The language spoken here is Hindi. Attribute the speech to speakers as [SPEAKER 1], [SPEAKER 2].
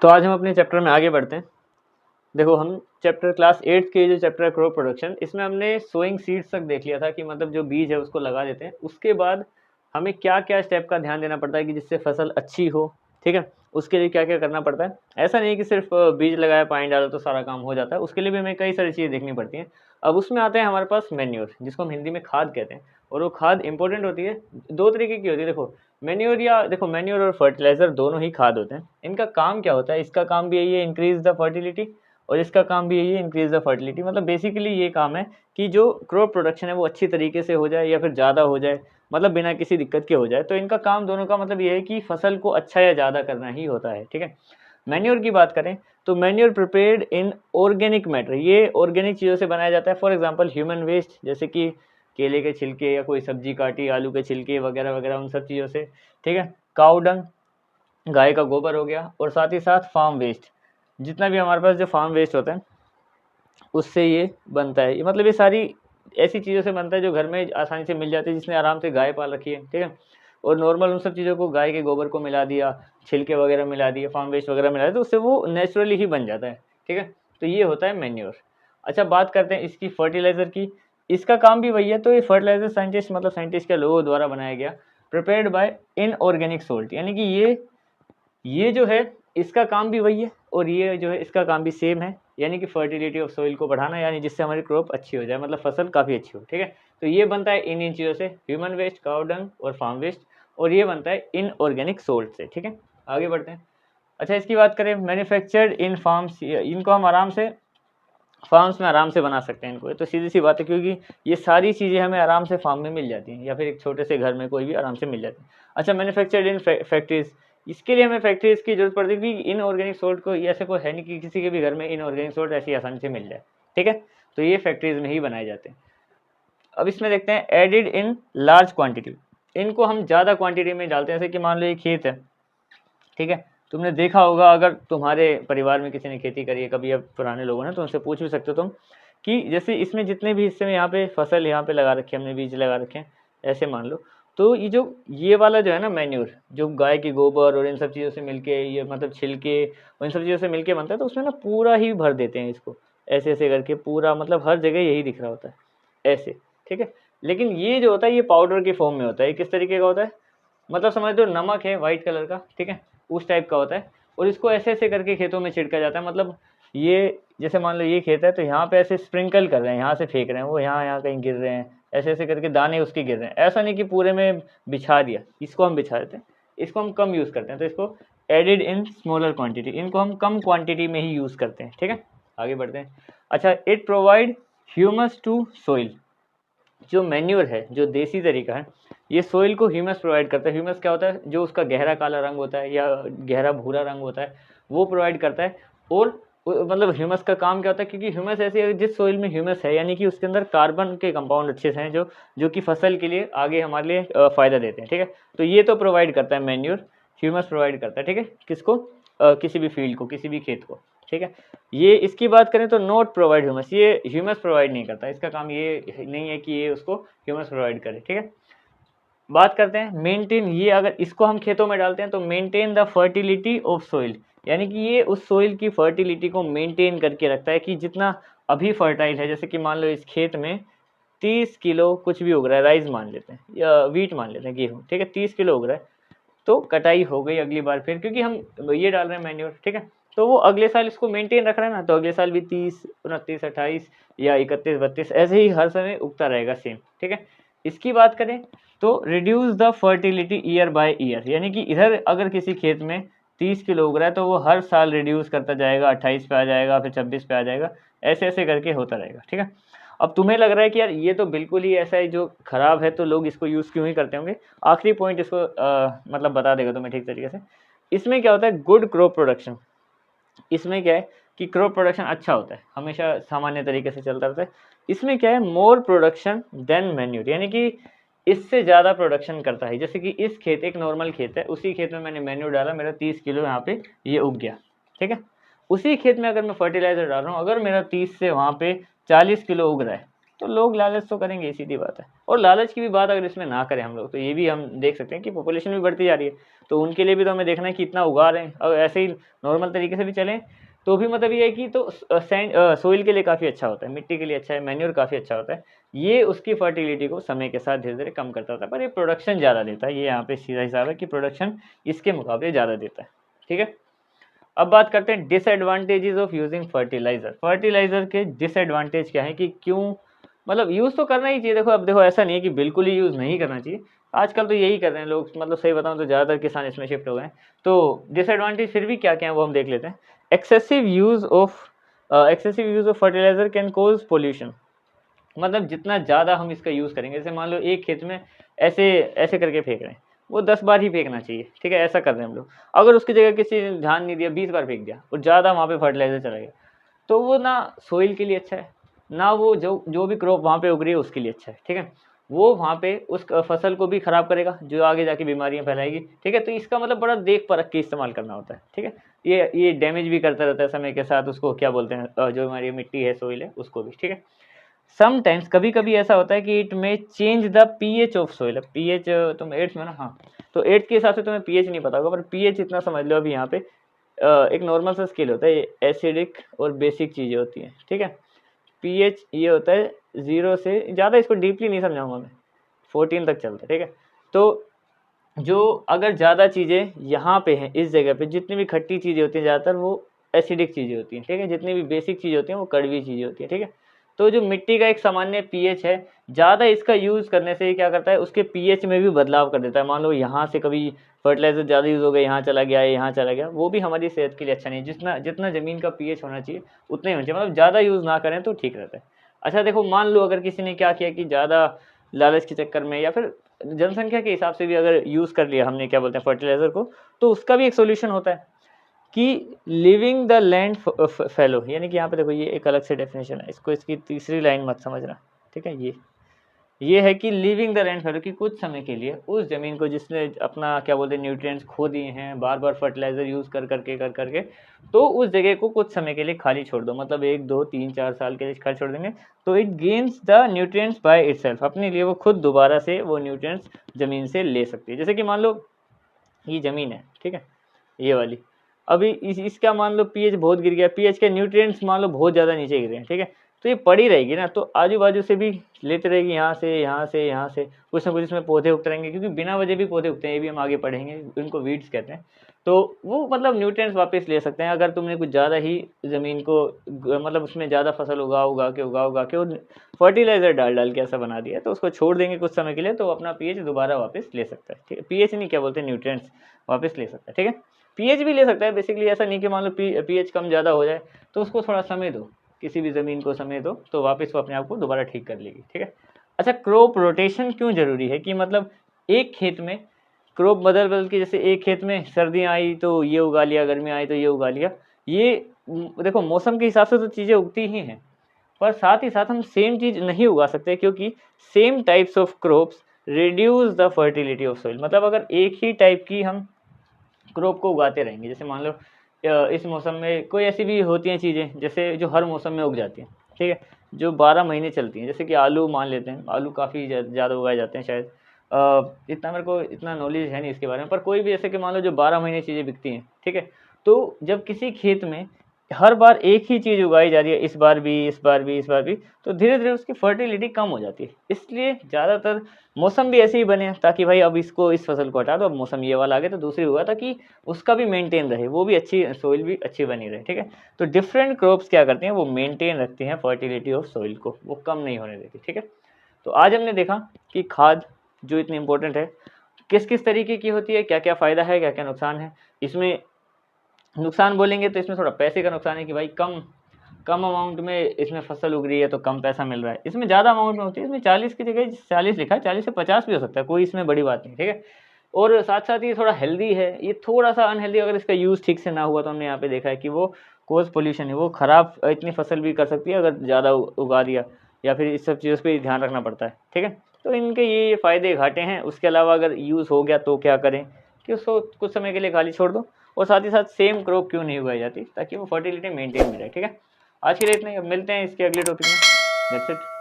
[SPEAKER 1] तो आज हम अपने चैप्टर में आगे बढ़ते हैं। देखो, हम चैप्टर क्लास 8 के जो चैप्टर है क्रॉप प्रोडक्शन, इसमें हमने सोइंग सीड्स तक देख लिया था कि मतलब जो बीज है उसको लगा देते हैं। उसके बाद हमें क्या क्या स्टेप का ध्यान देना पड़ता है कि जिससे फसल अच्छी हो, ठीक है। उसके लिए क्या क्या करना पड़ता है। ऐसा नहीं कि सिर्फ बीज लगाया पानी डालो तो सारा काम हो जाता है, उसके लिए भी हमें कई सारी चीज़ें देखनी पड़ती हैं। अब उसमें आते हैं हमारे पास मैन्योर, जिसको हम हिंदी में खाद कहते हैं। और वो खाद इंपॉर्टेंट होती है, दो तरीके की होती है। देखो मैन्योर, या देखो मैन्योर और फर्टिलाइजर दोनों ही खाद होते हैं। इनका काम क्या होता है, इसका काम भी यही है इंक्रीज द फर्टिलिटी, और इसका काम भी यही है इंक्रीज द फर्टिलिटी। मतलब बेसिकली ये काम है कि जो क्रॉप प्रोडक्शन है वो अच्छी तरीके से हो जाए या फिर ज़्यादा हो जाए, मतलब बिना किसी दिक्कत के हो जाए। तो इनका काम दोनों का मतलब ये है कि फसल को अच्छा या ज़्यादा करना ही होता है, ठीक है। मैन्योर की बात करें तो manure prepared in organic matter, ये ऑर्गेनिक चीज़ों से बनाया जाता है। फॉर एग्जांपल ह्यूमन वेस्ट, जैसे कि केले के छिलके या कोई सब्जी काटी, आलू के छिलके वगैरह वगैरह, उन सब चीज़ों से, ठीक है। काउ डंग, गाय का गोबर हो गया, और साथ ही साथ फार्म वेस्ट, जितना भी हमारे पास जो फार्म वेस्ट होता है उससे ये बनता है। मतलब ये सारी ऐसी चीज़ों से बनता है जो घर में आसानी से मिल जाती है, जिसने आराम से गाय पाल रखी है, ठीक है। और नॉर्मल उन सब चीज़ों को, गाय के गोबर को मिला दिया, छिलके वगैरह मिला दिए, फार्म वेस्ट वगैरह मिला दिया, तो उससे वो नेचुरली ही बन जाता है, ठीक है। तो ये होता है मैन्योर। अच्छा, बात करते हैं इसकी फर्टिलाइज़र की। इसका काम भी वही है। तो ये फर्टिलाइज़र साइंटिस्ट, मतलब साइंटिस्ट के लोगों द्वारा बनाया गया, प्रिपेयर्ड बाय इनऑर्गेनिक सोल्ट, यानी कि ये जो है इसका काम भी वही है, और ये जो है इसका काम भी सेम है, यानी कि फर्टिलिटी ऑफ सोइल को बढ़ाना, यानी जिससे हमारी क्रॉप अच्छी हो जाए, मतलब फसल काफ़ी अच्छी हो, ठीक है। तो ये बनता है इन चीज़ों से, ह्यूमन वेस्ट, काउ डंग और फार्म वेस्ट, और ये बनता है इनऑर्गेनिक सोल्ट से, ठीक है। आगे बढ़ते हैं। अच्छा, इसकी बात करें मैन्युफैक्चर्ड इन फार्म्स, इनको हम आराम से फार्म्स में आराम से बना सकते हैं इनको। तो सीधी सी बात है, क्योंकि ये सारी चीज़ें हमें आराम से फार्म में मिल जाती हैं, या फिर एक छोटे से घर में कोई भी आराम से मिल जाती है। अच्छा, मैन्युफैक्चर्ड इन फैक्ट्रीज, इसके लिए हमें फैक्ट्रीज की जरूरत पड़ती है, क्योंकि इनऑर्गेनिक सोल्ट को ऐसे कोई है नहीं कि किसी के भी घर में इनऑर्गेनिक सोल्ट ऐसी आसानी से मिल जाए, ठीक है। तो ये फैक्ट्रीज में ही बनाए जाते हैं। अब इसमें देखते हैं एडिड इन लार्ज क्वांटिटी, इनको हम ज़्यादा क्वांटिटी में डालते हैं। जैसे कि मान लो ये खेत है, ठीक है। तुमने देखा होगा, अगर तुम्हारे परिवार में किसी ने खेती करी है कभी, अब पुराने लोगों ने, तो उनसे पूछ भी सकते हो तुम कि जैसे इसमें जितने भी हिस्से में यहाँ पे फसल यहाँ पे लगा रखे हैं, हमने बीज लगा रखे हैं, ऐसे मान लो। तो ये वाला जो है ना मैन्योर, जो गाय की गोबर और इन सब चीज़ों से मिलके, ये मतलब छिलके और इन सब चीज़ों से मिलके बनता है, तो उसमें ना पूरा ही भर देते हैं इसको, ऐसे ऐसे करके पूरा, मतलब हर जगह यही दिख रहा होता है ऐसे, ठीक है। लेकिन ये जो होता है ये पाउडर के फॉर्म में होता है। ये किस तरीके का होता है, मतलब समझ लो नमक है वाइट कलर का, ठीक है, उस टाइप का होता है। और इसको ऐसे ऐसे करके खेतों में छिड़का जाता है। मतलब ये जैसे मान लो ये खेत है, तो यहाँ पे ऐसे स्प्रिंकल कर रहे हैं, यहाँ से फेंक रहे हैं, वो यहाँ यहाँ कहीं गिर रहे हैं, ऐसे ऐसे करके दाने उसके गिर रहे हैं। ऐसा नहीं कि पूरे में बिछा दिया, इसको हम बिछा देते हैं, इसको हम कम यूज़ करते हैं। तो इसको एडिड इन स्मॉलर क्वान्टिटी, इनको हम कम क्वान्टिटी में ही यूज़ करते हैं, ठीक है। आगे बढ़ते हैं। अच्छा, it provide humus to soil, जो मैन्योर है, जो देसी तरीका है, ये सोइल को ह्यूमस प्रोवाइड करता है। ह्यूमस क्या होता है, जो उसका गहरा काला रंग होता है या गहरा भूरा रंग होता है, वो प्रोवाइड करता है। और मतलब ह्यूमस का काम क्या होता है, क्योंकि ह्यूमस ऐसी है, जिस सोइल में ह्यूमस है, यानी कि उसके अंदर कार्बन के कंपाउंड अच्छे से हैं, जो कि फसल के लिए आगे हमारे लिए फ़ायदा देते हैं, ठीक है। तो ये तो प्रोवाइड करता है मैन्योर, ह्यूमस प्रोवाइड करता है, ठीक है। किसको, किसी भी फील्ड को, किसी भी खेत को, ठीक है। ये इसकी बात करें तो नॉट प्रोवाइड ह्यूमस, ये ह्यूमस प्रोवाइड नहीं करता। इसका काम ये नहीं है कि ये उसको ह्यूमस प्रोवाइड करे, ठीक है। बात करते हैं मेंटेन, ये अगर इसको हम खेतों में डालते हैं तो maintain the fertility of soil, यानी कि ये उस सोइल की फर्टिलिटी को मेंटेन करके रखता है, कि जितना अभी फर्टाइल है। जैसे कि मान लो इस खेत में 30 किलो कुछ भी उग रहा है, राइस मान लेते हैं या वीट मान लेते हैं, गेहूँ, ठीक है, 30 किलो उग रहा है, तो कटाई हो गई अगली बार फिर, क्योंकि हम ये डाल रहे हैं मैन्योर, ठीक है। तो वो अगले साल इसको मेंटेन रख रहा है ना, तो अगले साल भी 30, 29, 28 या 31, 32 ऐसे ही हर समय उगता रहेगा सेम, ठीक है। इसकी बात करें तो reduce the fertility year by year, यानी कि इधर अगर किसी खेत में 30 किलो उग रहा है तो वो हर साल रिड्यूस करता जाएगा, 28 पे आ जाएगा, फिर 26 पे आ जाएगा, ऐसे ऐसे करके होता रहेगा, ठीक है। अब तुम्हें लग रहा है कि यार ये तो बिल्कुल ही ऐसा है जो खराब है, तो लोग इसको यूज़ क्यों ही करते होंगे। आखिरी पॉइंट इसको मतलब बता देगा तुम्हें ठीक तरीके से। इसमें क्या होता है, गुड क्रॉप प्रोडक्शन। इसमें क्या है कि क्रॉप प्रोडक्शन अच्छा होता है, हमेशा सामान्य तरीके से चलता रहता है। इसमें क्या है, मोर प्रोडक्शन देन मैन्योर, यानी कि इससे ज़्यादा प्रोडक्शन करता है। जैसे कि इस खेत, एक नॉर्मल खेत है, उसी खेत में मैंने मैन्योर डाला, मेरा 30 किलो यहाँ पे ये उग गया, ठीक है। उसी खेत में अगर मैं फर्टिलाइजर डाल रहा हूँ, अगर मेरा 30 से वहाँ पे 40 किलो उग रहा है, तो लोग लालच तो करेंगे, सीधी बात है। और लालच की भी बात अगर इसमें ना करें हम लोग, तो ये भी हम देख सकते हैं कि पॉपुलेशन भी बढ़ती जा रही है, तो उनके लिए भी तो हमें देखना है कि इतना उगा रहे हैं। और ऐसे ही नॉर्मल तरीके से भी चलें तो भी मतलब ये है कि तो सैंड सोइल के लिए काफ़ी अच्छा होता है, मिट्टी के लिए अच्छा है, मैन्योर काफ़ी अच्छा होता है। ये उसकी फर्टिलिटी को समय के साथ धीरे धीरे कम करता होता है, पर ये प्रोडक्शन ज़्यादा देता है। ये यहाँ पे सीधा हिसाब है कि प्रोडक्शन इसके मुकाबले ज़्यादा देता है, ठीक है। अब बात करते हैं disadvantages of using fertiliser. Fertiliser के डिसएडवांटेज क्या है कि क्यों, मतलब यूज़ तो करना ही चाहिए। देखो अब देखो, ऐसा नहीं है कि बिल्कुल ही यूज़ नहीं करना चाहिए, आजकल तो यही कर रहे हैं लोग, मतलब सही बताऊं तो ज़्यादातर किसान इसमें शिफ्ट हो गए हैं। तो डिसएडवांटेज फिर भी क्या क्या है वो हम देख लेते हैं। Excessive use of fertiliser can cause pollution. मतलब जितना ज़्यादा हम इसका यूज़ करेंगे, जैसे मान लो एक खेत में ऐसे ऐसे करके फेंक रहे हैं, वो 10 बार ही फेंकना चाहिए, ठीक है, ऐसा कर रहे हैं हम लोग। अगर उसकी जगह किसी ने ध्यान नहीं दिया, 20 बार फेंक दिया और ज़्यादा वहाँ पे फर्टिलाइजर चला गया, तो वो ना सोइल के लिए अच्छा है, ना वो जो भी क्रॉप वहाँ पे उग रही है उसके लिए अच्छा है, ठीक है। वो वहाँ पे उस फसल को भी खराब करेगा, जो आगे जाके बीमारियाँ फैलाएगी, ठीक है। तो इसका मतलब बड़ा देख परख के इस्तेमाल करना होता है, ठीक है। ये डैमेज भी करता रहता है समय के साथ, उसको क्या बोलते हैं, जो हमारी मिट्टी है, सोइल है, उसको भी, ठीक है। समटाइम्स कभी कभी ऐसा होता है कि इट में change the pH of soil. PH तुम एट्थ में ना, हाँ, तो एट्थ के हिसाब से तुम्हें पीएच नहीं पता होगा, पर पीएच इतना समझ लो अभी यहाँ पे एक नॉर्मल सा स्केल होता है, एसिडिक और बेसिक चीज़ें होती हैं, ठीक है। पीएच ये होता है 0 से, ज़्यादा इसको डीपली नहीं समझाऊंगा मैं, 14 तक चलता है, ठीक है। तो जो अगर ज़्यादा चीज़ें यहाँ पे हैं इस जगह पे, जितनी भी खट्टी चीज़ें होती हैं ज़्यादातर वो एसिडिक चीज़ें होती हैं, ठीक है। जितनी भी बेसिक चीज़ें होती हैं वो कड़वी चीज़ें होती हैं, ठीक है। तो जो मिट्टी का एक सामान्य पीएच है, ज़्यादा इसका यूज़ करने से क्या करता है, उसके पीएच में भी बदलाव कर देता है। मान लो यहाँ से कभी फर्टिलाइजर ज़्यादा यूज़ हो गया, यहाँ चला गया, यहाँ चला गया, वो भी हमारी सेहत के लिए अच्छा नहीं है। जितना जितना ज़मीन का पीएच होना चाहिए उतना ही होना चाहिए, मतलब ज़्यादा यूज़ ना करें तो ठीक रहता है। अच्छा देखो, मान लो अगर किसी ने क्या किया कि ज़्यादा लालच के चक्कर में या फिर जनसंख्या के हिसाब से भी अगर यूज़ कर लिया हमने, क्या बोलते हैं, फर्टिलाइज़र को, तो उसका भी एक सॉल्यूशन होता है कि लिविंग द लैंड फैलो। यानी कि यहाँ पे देखो, ये एक अलग से डेफिनेशन है, इसको इसकी तीसरी लाइन मत समझना, ठीक है। ये है कि लिविंग द लैंड फैलो, कि कुछ समय के लिए उस ज़मीन को जिसने अपना, क्या बोलते हैं, न्यूट्रिएंट्स खो दिए हैं बार बार फर्टिलाइज़र यूज़ कर करके, तो उस जगह को कुछ समय के लिए खाली छोड़ दो, मतलब 1 2 3 4 साल के लिए खाली छोड़ देंगे, तो it gains the nutrients by itself. अपने लिए वो खुद दोबारा से वो न्यूट्रिएंट्स ज़मीन से ले सकती है। जैसे कि मान लो ये ज़मीन है, ठीक है, ये वाली, अभी इसका मान लो पीएच बहुत गिर गया, पीएच के न्यूट्रिएंट्स मान लो बहुत ज़्यादा नीचे गिरे हैं, ठीक है। तो ये पड़ी रहेगी ना, तो आजू बाजू से भी लेते रहेगी, यहाँ से यहाँ से यहाँ से, कुछ ना कुछ इसमें पौधे उगते रहेंगे, क्योंकि बिना वजह भी पौधे उगते हैं, ये भी हम आगे पढ़ेंगे, इनको वीड्स कहते हैं। तो वो मतलब न्यूट्रिएंट्स वापस ले सकते हैं। अगर तुमने कुछ ज़्यादा ही ज़मीन को मतलब उसमें ज़्यादा फसल उगा के और फर्टिलाइज़र डाल के ऐसा बना दिया, तो उसको छोड़ देंगे कुछ समय के लिए, तो अपना पीएच दोबारा वापस ले सकता है, ठीक है। पीएच नहीं, क्या बोलते हैं, न्यूट्रिएंट्स वापस ले सकता है, ठीक है। पीएच भी ले सकता है बेसिकली, ऐसा नहीं कि मान लो पीएच कम ज़्यादा हो जाए तो उसको थोड़ा समय दो, किसी भी ज़मीन को समय दो, तो वापस वो अपने आप को दोबारा ठीक कर लेगी, ठीक है। अच्छा, क्रॉप रोटेशन क्यों ज़रूरी है, कि मतलब एक खेत में क्रॉप बदल बदल के, जैसे एक खेत में सर्दियाँ आई तो ये उगा लिया, गर्मियाँ आई तो ये उगा लिया, ये देखो मौसम के हिसाब से तो चीज़ें उगती ही हैं, पर साथ ही साथ हम सेम चीज़ नहीं उगा सकते, क्योंकि same types of crops reduce the fertility of soil. मतलब अगर एक ही टाइप की हम क्रॉप को उगाते रहेंगे, जैसे मान लो इस मौसम में कोई ऐसी भी होती हैं चीज़ें जैसे जो हर मौसम में उग जाती हैं, ठीक है, जो 12 महीने चलती हैं, जैसे कि आलू मान लेते हैं, आलू काफ़ी ज़्यादा उगाए जाते हैं शायद, इतना मेरे को इतना नॉलेज है नहीं इसके बारे में, पर कोई भी जैसे कि मान लो जो 12 महीने चीज़ें बिकती हैं, ठीक है। तो जब किसी खेत में हर बार एक ही चीज़ उगाई जा रही है, इस बार भी इस बार भी इस बार भी, तो धीरे धीरे उसकी फर्टिलिटी कम हो जाती है। इसलिए ज़्यादातर मौसम भी ऐसे ही बने, ताकि भाई अब इसको इस फसल को हटा दो, अब मौसम ये वाला आ गया तो दूसरी हुआ, ताकि उसका भी मेंटेन रहे, वो भी अच्छी, सोइल भी अच्छी बनी रहे, ठीक है। तो डिफरेंट क्रॉप्स क्या करती हैं, वो मेंटेन रखती हैं फर्टिलिटी ऑफ सोइल को, वो कम नहीं होने देती, ठीक है। तो आज हमने देखा कि खाद जो इतनी इंपॉर्टेंट है, किस किस तरीके की होती है, क्या क्या फ़ायदा है, क्या क्या नुकसान है। इसमें नुकसान बोलेंगे तो इसमें थोड़ा पैसे का नुकसान है कि भाई कम कम अमाउंट में इसमें फसल उग रही है तो कम पैसा मिल रहा है। इसमें ज़्यादा अमाउंट में होती है, इसमें 40 की जगह 40 लिखा है, 40 से 50 भी हो सकता है, कोई इसमें बड़ी बात नहीं, ठीक है। और साथ साथ ये थोड़ा हेल्दी है, ये थोड़ा सा अनहेल्दी अगर इसका यूज़ ठीक से ना हुआ, तो हमने यहाँ पे देखा है कि वो कोज पोल्यूशन है, वो ख़राब इतनी फसल भी कर सकती है अगर ज़्यादा उगा दिया, या फिर इस सब चीज़ों पर ध्यान रखना पड़ता है, ठीक है। तो इनके ये फ़ायदे घाटे हैं। उसके अलावा अगर यूज़ हो गया तो क्या करें, कि उसको कुछ समय के लिए खाली छोड़ दो, और साथ ही साथ सेम क्रॉप क्यों नहीं उगाई जाती, ताकि वो फर्टिलिटी मेंटेन में रहे, ठीक है। आज के लिए इतना ही, अब मिलते हैं इसके अगले टॉपिक में। That's it.